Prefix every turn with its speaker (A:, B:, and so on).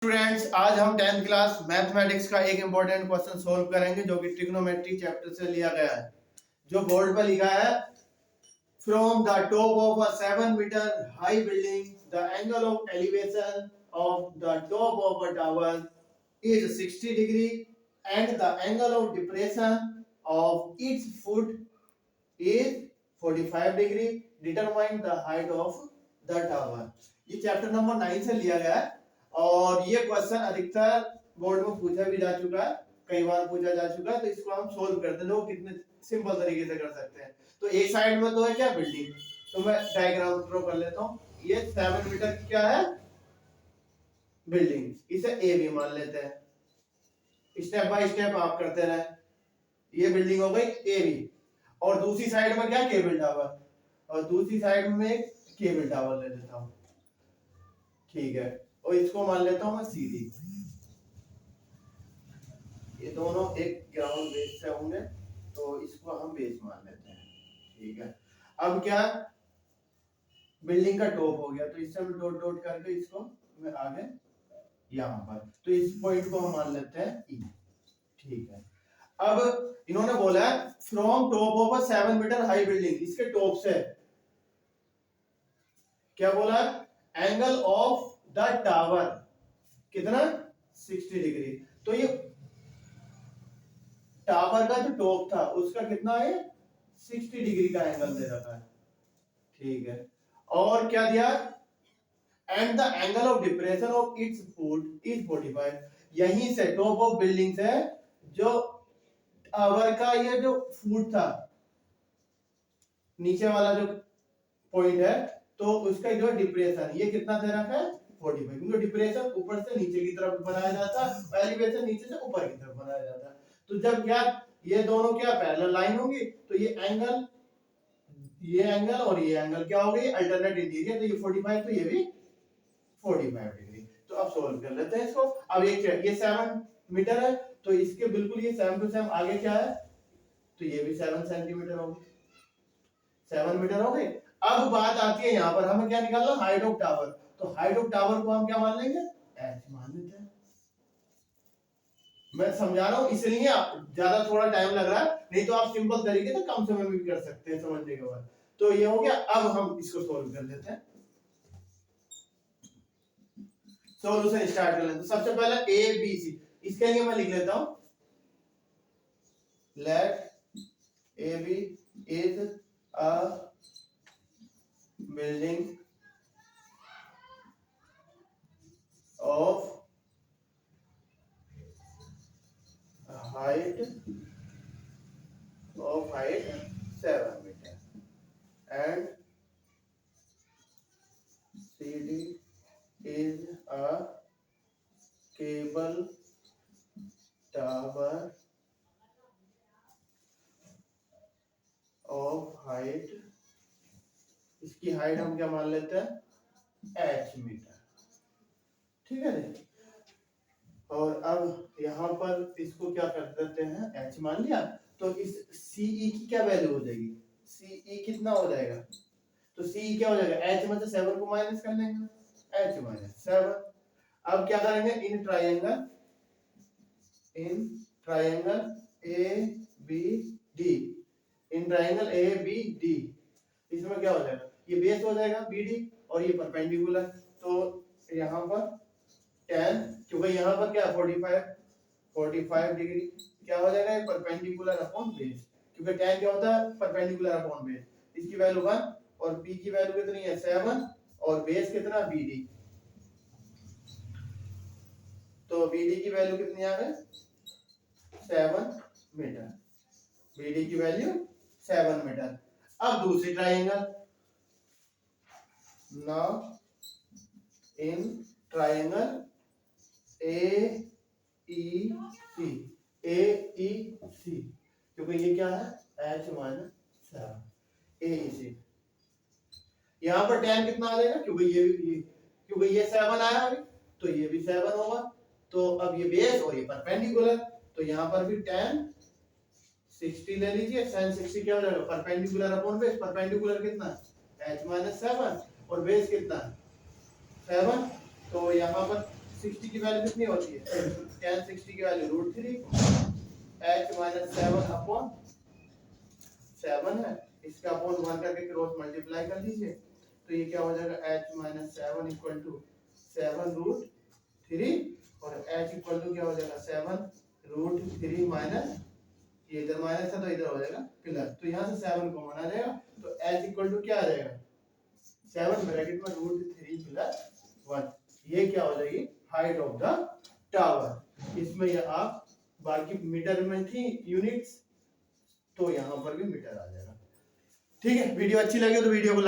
A: Students, आज हम 10th class mathematics का एक इंपॉर्टेंट क्वेश्चन सोल्व करेंगे जो कि ट्रिग्नोमेट्री चैप्टर से लिया गया है। जो बोर्ड पर लिखा है, from the top of a 7 metre high building the angle of elevation of the top of a tower is 60 degree and the angle of depression of its foot is 45 degree. Determine the height of the tower. ये chapter number 9 से लिया गया है और ये question अधिकतर board में पूछा भी जा चुका है, कई बार पूछा जा चुका है। तो इसको हम सोल्व करते हैं, लोग कितने सिंपल तरीके से कर सकते हैं। तो एक साइड में तो है क्या, बिल्डिंग। तो मैं डायग्राम ड्रॉ कर लेता हूँ। ये 7 मीटर की क्या है, बिल्डिंग। इसे ए भी मान लेते हैं, स्टेप बाय स्टेप आप करते रहे। ये बिल्डिंग हो गई ए बी, और दूसरी साइड में क्या, केबल टावर, और दूसरी साइड में एक केबल टावर ले लेता हूँ, ठीक है। और इसको मान लेता हूँ मैं सी डी। ये दोनों एक ग्राउंड बेस से होंगे, तो इसको हम बेस मान लेते हैं, ठीक है। अब क्या, बिल्डिंग का टॉप हो गया, तो इससे हम डॉट डॉट करके इसको मैं आगे यहाँ पर, तो इस पॉइंट को हम मान लेते हैं ई, ठीक है। अब इन्होंने बोला है from top of a 7 metre high building, इसके टॉप से क्या बोला, एंगल ऑफ द टावर कितना, 60 डिग्री। तो ये टावर का जो टॉप था उसका कितना है, 60 डिग्री का एंगल दे रखा है, ठीक है। और क्या दिया, and the angle of depression of its foot is 45। यहीं से टॉप ऑफ बिल्डिंग से जो टावर का ये जो फुट था, नीचे वाला जो पॉइंट है, तो उसका जो डिप्रेशन ये कितना दे रखा है, 45। क्योंकि डिप्रेशन ऊपर से नीचे की तरफ बनाया जाता है और एलिवेशन नीचे से ऊपर की तरफ बनाया जाता है। तो जब क्या ये दोनों क्या पैरेलल लाइन होंगी, तो ये एंगल और ये एंगल क्या हो गई, अल्टरनेट इंटीरियर। तो ये 45, तो ये भी 45 डिग्री। तो अब सोल्व कर लेते हैं इसको। अब ये 7 मीटर है, तो इसके बिल्कुल ये सेम टू सेम आगे क्या है, तो ये भी 7 सेंटीमीटर होगी, 7 मीटर हो गए। अब बात आती है यहाँ पर, हमें क्या निकालना, हाइट ऑफ टावर। तो हाइट ऑफ टावर को हम क्या मान लेंगे, एच मान लेते हैं। मैं समझा रहा हूं इसलिए ज्यादा थोड़ा टाइम लग रहा है, नहीं तो आप सिंपल तरीके से कम समय में भी कर सकते हैं समझने के बाद। तो ये हो गया। अब हम इसको सोल्व कर लेते हैं, सॉल्यूशन स्टार्ट कर लेते हैं। तो सबसे पहले ए बी सी, इसके लिए मैं लिख लेता हूं, let A B is a building of height 7 meter and CD is a cable tower of height, इसकी हाइट हम क्या मान लेते हैं, h मीटर, ठीक है। और अब यहाँ पर इसको क्या कर देते हैं, h मान लिया। तो इस CE की क्या वैल्यू हो जाएगी, CE कितना हो जाएगा, तो CE क्या हो जाएगा, h में से 7 को माइनस कर लेंगे, h माइनस 7। अब क्या करेंगे, in triangle ABD, in triangle ABD, इसमें क्या हो जाएगा, ये बेस हो जाएगा BD और ये परपेंडिकुलर। तो यहाँ पर tan, क्योंकि यहाँ पर क्या 45 डिग्री क्या हो जाएगा, ये परपेंडिकुलर अपॉन बेस, क्योंकि tan क्या होता है, परपेंडिकुलर अपॉन बेस। इसकी वैल्यू 1 और p की वैल्यू कितनी है, 7, और बेस कितना, BD। तो BD की वैल्यू कितनी आ गई, 7 मीटर, BD की वैल्यू 7 मीटर। अब दूसरी triangle, now in triangle AEC, क्योंकि ये क्या है, h माइनस 7 AEC। यहाँ पर tan कितना आ जाएगा, क्योंकि ये 7 आया अभी, तो ये भी 7 होगा। तो अब ये बेस और ये परपेंडिकुलर, तो यहाँ पर भी tan 60 ले लीजिए, sin 60 क्या हो जाएगा, परपेंडिकुलर अपॉन बेस। परपेंडिकुलर कितना, h माइनस 7, और बेस कितना 7, तो यहाँ पर 60 की वैल्यू कितनी होती है? tan 60 की वैल्यू √3 h माइनस 7 अपॉन 7 है, इसका अपॉन 1 करके क्रॉस मल्टीप्लाई कर दीजिए, तो ये क्या हो जाएगा h माइनस 7 इक्वल टू 7√3 और h इक्वल टू क्या हो जाएगा 7√3 माइनस, ये इधर माइनस है तो इधर हो जाएगा प्लस, तो यहाँ से 7 कॉमन आ जाएगा, तो h इक्वल टू क्या आ जाएगा 7 ब्रैकेट में √3 प्लस 1, ये क्या हो जाएगी हाइट ऑफ द टावर। इसमें ये आप बाकी मीटर में थी यूनिट्स, तो यहाँ पर भी मीटर आ जाएगा। ठीक है, वीडियो अच्छी लगी तो वीडियो को